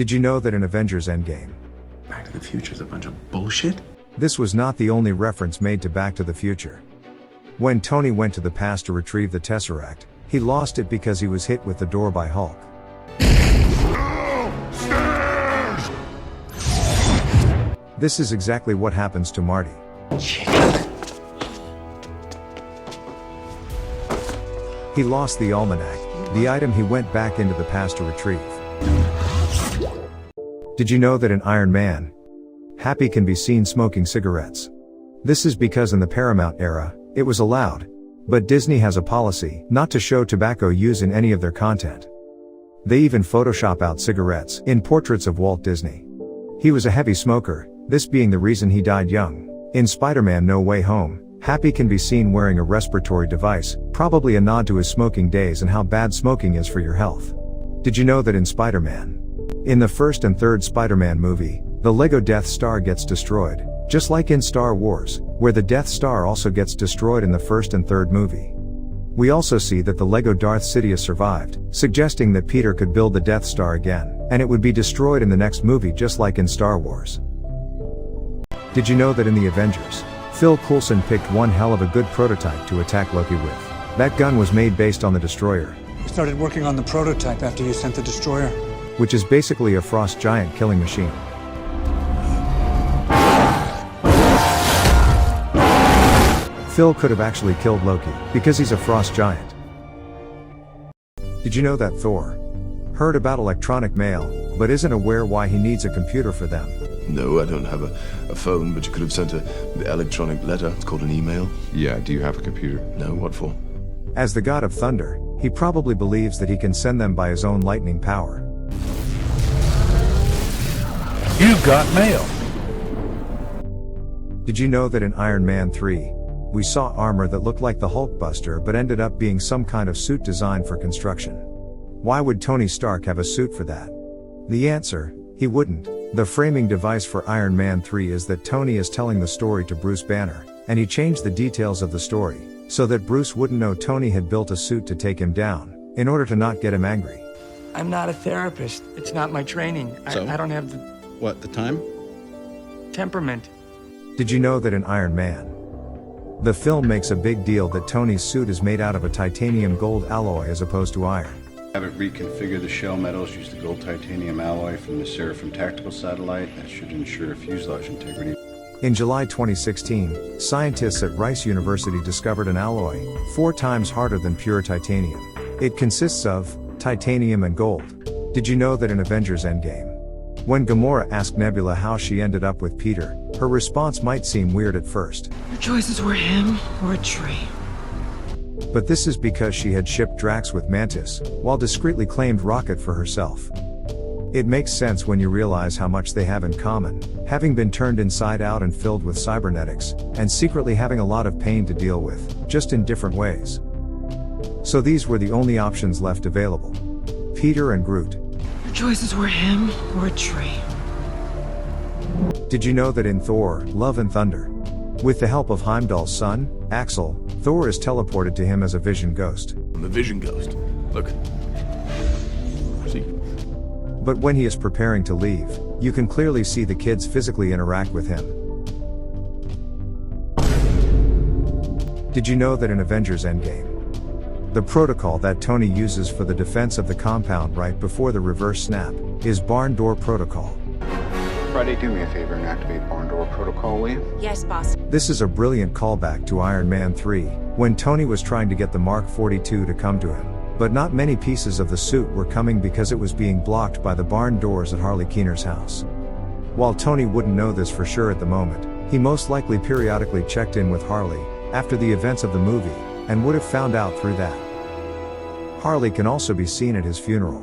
Did you know that in Avengers Endgame, Back to the Future is a bunch of bullshit? this was not the only reference made to Back to the Future? When Tony went to the past to retrieve the Tesseract, he lost it because he was hit with the door by Hulk. This is exactly what happens to Marty. He lost the almanac, the item he went back into the past to retrieve. Did you know that in Iron Man, Happy can be seen smoking cigarettes? This is because in the Paramount era, it was allowed. But Disney has a policy not to show tobacco use in any of their content. They even Photoshop out cigarettes in portraits of Walt Disney. He was a heavy smoker, this being the reason he died young. In Spider-Man No Way Home, Happy can be seen wearing a respiratory device, probably a nod to his smoking days and how bad smoking is for your health. Did you know that in Spider-Man? In the first and third Spider-Man movie, the Lego Death Star gets destroyed, just like in Star Wars, where the Death Star also gets destroyed in the first and third movie. We also see that the Lego Darth Sidious survived, suggesting that Peter could build the Death Star again, and it would be destroyed in the next movie just like in Star Wars. Did you know that in the Avengers, Phil Coulson picked one hell of a good prototype to attack Loki with? That gun was made based on the Destroyer. We started working on the prototype after you sent the Destroyer. Which is basically a frost giant killing machine. Phil could have actually killed Loki, because he's a frost giant. Did you know that Thor heard about electronic mail, but isn't aware why he needs a computer for them? No, I don't have a phone, but you could have sent an electronic letter. It's called an email. Yeah, do you have a computer? No, what for? As the god of thunder, he probably believes that he can send them by his own lightning power. You got mail. Did you know that in Iron Man 3, we saw armor that looked like the Hulkbuster but ended up being some kind of suit designed for construction? Why would Tony Stark have a suit for that? The answer: he wouldn't. The framing device for Iron Man 3 is that Tony is telling the story to Bruce Banner, and he changed the details of the story, so that Bruce wouldn't know Tony had built a suit to take him down, in order to not get him angry. I'm not a therapist. It's not my training. So? I don't have The time? temperament. Did you know that in Iron Man, the film makes a big deal that Tony's suit is made out of a titanium gold alloy as opposed to iron? Have it reconfigure the shell metals, use the gold titanium alloy from the Seraphim tactical satellite. That should ensure fuselage integrity. In July 2016, scientists at Rice University discovered an alloy 4 times harder than pure titanium. It consists of titanium and gold. Did you know that in Avengers Endgame, when Gamora asked Nebula how she ended up with Peter, her response might seem weird at first. Your choices were him or a tree. But this is because she had shipped Drax with Mantis, while discreetly claimed Rocket for herself. It makes sense when you realize how much they have in common, having been turned inside out and filled with cybernetics, and secretly having a lot of pain to deal with, just in different ways. So these were the only options left available: Peter and Groot. Your choices were him or a tree. Did you know that in Thor: Love and Thunder, with the help of Heimdall's son, Axel, Thor is teleported to him as a vision ghost? I'm a vision ghost. Look. See? But when he is preparing to leave, you can clearly see the kids physically interact with him. Did you know that in Avengers Endgame, the protocol that Tony uses for the defense of the compound right before the reverse snap is barn door protocol? Friday, do me a favor and activate barn door protocol, will you? Yes, boss. This is a brilliant callback to Iron Man 3, when Tony was trying to get the Mark 42 to come to him. But not many pieces of the suit were coming because it was being blocked by the barn doors at Harley Keener's house. While Tony wouldn't know this for sure at the moment, he most likely periodically checked in with Harley after the events of the movie, and would have found out through that. Harley can also be seen at his funeral.